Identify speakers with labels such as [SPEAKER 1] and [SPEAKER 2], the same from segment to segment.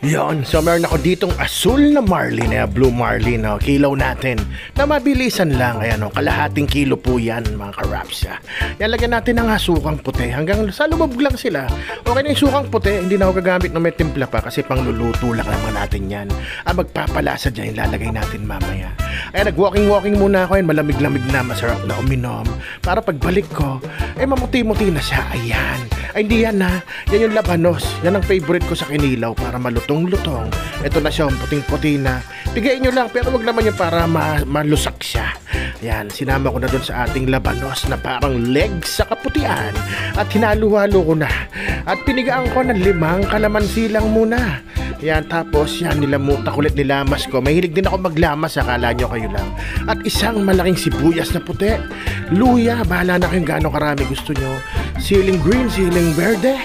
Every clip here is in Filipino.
[SPEAKER 1] Yon, so meron ako ditong asul na marlin, blue marlin, kilaw natin na mabilisan lang, ayan, kalahating kilo po yan mga karaps. Yan, lagyan natin ng sukang puti hanggang sa lumab lang sila. Okay na yung sukang puti, hindi na ako gagamit ng may timpla pa kasi pang luluto lang naman natin yan. Magpapalasa dyan, ilalagay natin mamaya. Ayan, nag-walking muna ako, yan, malamig-lamig na, masarap na uminom. Para pagbalik ko, mamuti-muti na siya, ayan. Ay, hindi yan yan yung labanos, yan ang favorite ko sa kinilaw para malutong-lutong. Ito na siya, puting-puti na. Pigayin nyo lang, pero wag naman yung para malusak siya. Yan, sinama ko na doon sa ating labanos na parang legs sa kaputian. At hinalo-halo ko na. At pinigaan ko ng 5 kalamansi lang muna. Yan, tapos yan, nilamutak ulit, nilamas ko. Mahilig din ako maglamas, akala nyo kayo lang. At isang malaking sibuyas na puti. Luya, bahala na kayong gaano karami gusto nyo. Siling green, siling verde.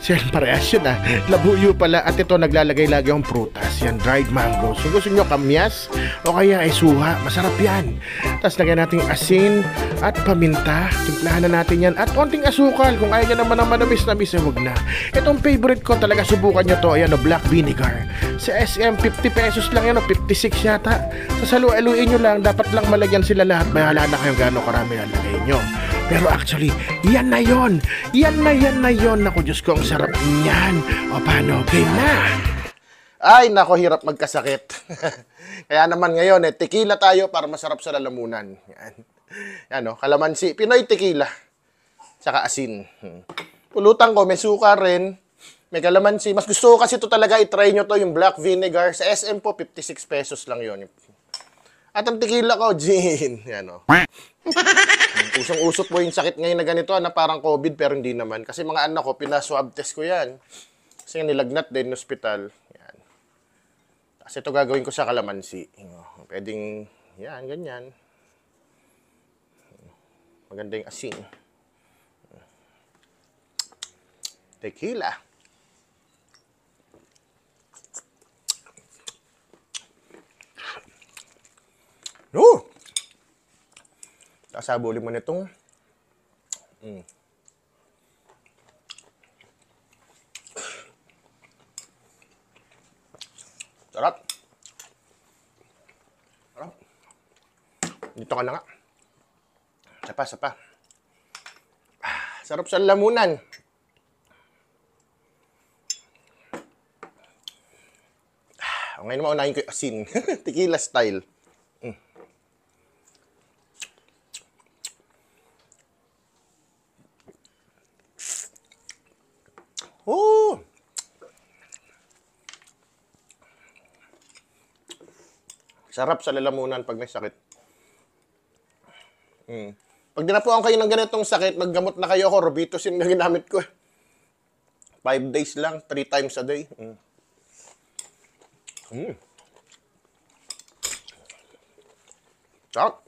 [SPEAKER 1] Yan, parehas yun labuyo pala. At ito, naglalagay lagi akong prutas. Yan, dried mango. So gusto nyo kamyas o kaya suha, masarap yan. Tapos lagyan natin asin at paminta. Timplahan na natin yan. At konting asukal. Kung ayaw nyo naman ng manamis-namis, huwag na. Itong favorite ko talaga, subukan nyo to. Ayan, black vinegar. Sa SM, 50 pesos lang yan, 56 yata. Sa salu-aluin nyo lang, dapat lang malagyan sila lahat. Mahala na kayong gaano karami lalagay nyo. Pero actually, yan na yon. Yan na yon. Naku, Diyos ko, ang sarap niyan. O paano, game na. Ay, nako, hirap magkasakit. Kaya naman ngayon, tequila tayo para masarap sa lalamunan. Yan, kalamansi. Pinoy tequila. Tsaka asin. Pulutan ko, may suka rin. May kalamansi. Mas gusto ko kasi ito talaga, itry nyo to, yung black vinegar. Sa SM po, 56 pesos lang yon. At ang tequila ko, gin. Yan, usong-usok po yung sakit ngayon na ganito, na parang COVID, pero hindi naman. Kasi mga anak ko, pinaswab test ko yan. Kasi nilagnat din ng hospital. Yan. Kasi ito gagawin ko sa kalamansi. Pwedeng, yan, ganyan. Maganda yung asin. Tequila. No! Kasabuli mo nitong sarap. Sarap. Dito ka na nga. Sapa. Sarap sa lamunan. Ngayon maunahin ko yung asin. Tequila style. Oh! Sarap sa lalamunan pag may sakit. Pag dinapuan kayo ng ganitong sakit, maggamot na kayo ako. Robitussin na ginamit ko. 5 days lang, 3 times a day. Sarap.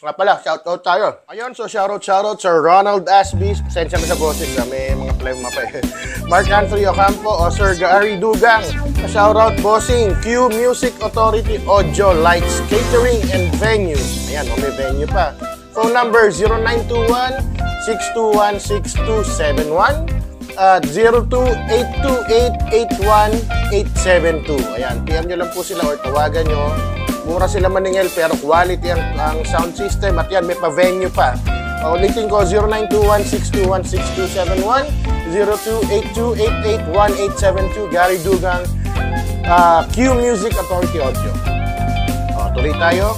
[SPEAKER 1] Nga pala, shoutout tayo. Ayun, so shoutout sa Ronald Asby. Pasensya na sa boses, may mga plema pa Mark Anthony Ocampo o Sir Gary Dugang. Shoutout bossing, Q Music Authority Audio Lights Catering and Venue. Ayan, may venue pa. Phone number 0921-621-6271 at 02-828-81872. Ayan, PM nyo lang po sila or tawagan nyo. Mura sila maningil pero quality ang sound system. At yan, may pa-venue pa. Ulitin ko, 0921-621-6271, 02-8288-1872, Gary Dugang, Q Music Authority Audio. Tuloy tayo.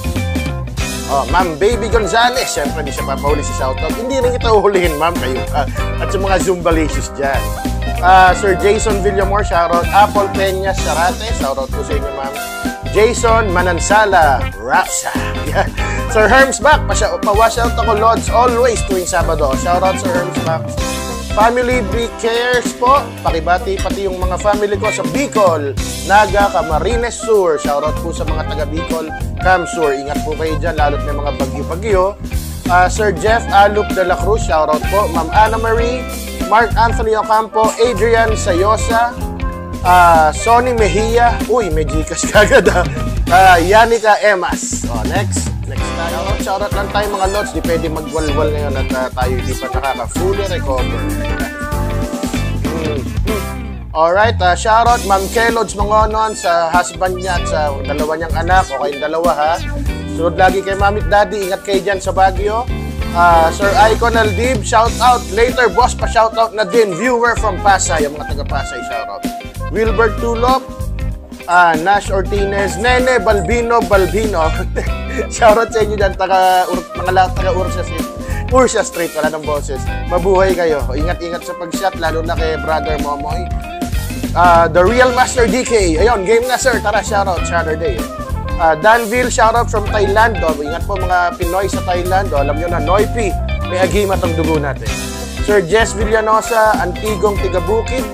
[SPEAKER 1] Ma'am Baby Gonzales, siyempre di siya papahuli sa shoutout. Hindi rin kita uhulihin, ma'am, kayo. At sa mga Zumbalicious dyan. Sir Jason Villamor, shoutout. Apple Peña Sarate, shoutout po sa inyo, ma'am. Jason Manansala, Rapsa. Sir Herms Back, pa-washout ako, Lods, always tuwing Sabado. Shoutout Sir Herms Back. Family Big Cares po, pakibati pati yung mga family ko sa Bicol, Naga, Camarines Sur. Shoutout po sa mga taga Bicol, Cam Sur. Ingat po kayo dyan, lalo't may mga bagyo-bagyo. Sir Jeff Alup de la Cruz, shoutout po. Ma'am Anna Marie, Mark Anthony Ocampo, Adrian Sayosa, Sonny Mejia. Uy, may Gcash kagad Yanica Emas. Next tayo. Shoutout lang tayo mga lods. Di pwede magwalwal ngayon at tayo hindi pa nakaka-fully recover.
[SPEAKER 2] Alright, shoutout Ma'am Kelods Mangonon sa husband niya at sa dalawa niyang anak. O kayong dalawa ha. Sunod lagi kay Mami at Daddy. Ingat kayo dyan sa Baguio. Sir Icon Aldib, shoutout. Later, boss pa shoutout na din. Viewer from Pasay. Yung mga taga Pasay, shoutout. Wilbert Tulop, Nash Ortinez, Nene Balbino. Shoutout sa inyo dyan. Mga taga Ursa Street. Wala ng boses. Mabuhay kayo. Ingat-ingat sa pag-shot. Lalo na kay Brother Momoy. The Real Master DK. Ayun, game na sir. Tara, shoutout Saturday. Danville, shoutout from Thailand. Ingat po mga Pinoy sa Thailand. Alam nyo na, Noipi. May agimat ang dugo natin. Sir Jess Villanosa, Antigong Tigabukid.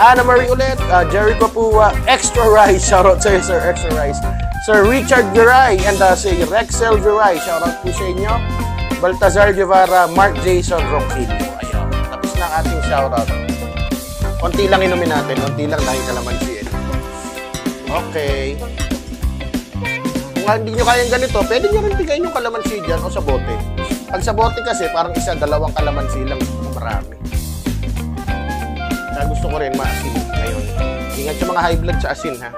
[SPEAKER 2] Ana Marie ulit. Jericho Pua, Extra Rice. Shoutout sa iyo, Sir Extra Rice. Sir Richard Viray and si Rexel Viray. Shoutout po sa inyo. Baltazar Guevara, Mark Jason Roquillo. Ayun, tapos na ang ating shoutout. Konti lang inumin natin. Konti lang dahil kalamansi. Okay. Kung hindi nyo kayang ganito, pwede nyo rin bigayin yung kalamansi dyan o sa bote. Pag sa bote kasi, parang isa, dalawang kalamansi lang. Marami. Kaya gusto ko rin maasin ngayon. Ingat yung mga high blood sa asin, ha?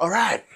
[SPEAKER 2] Alright.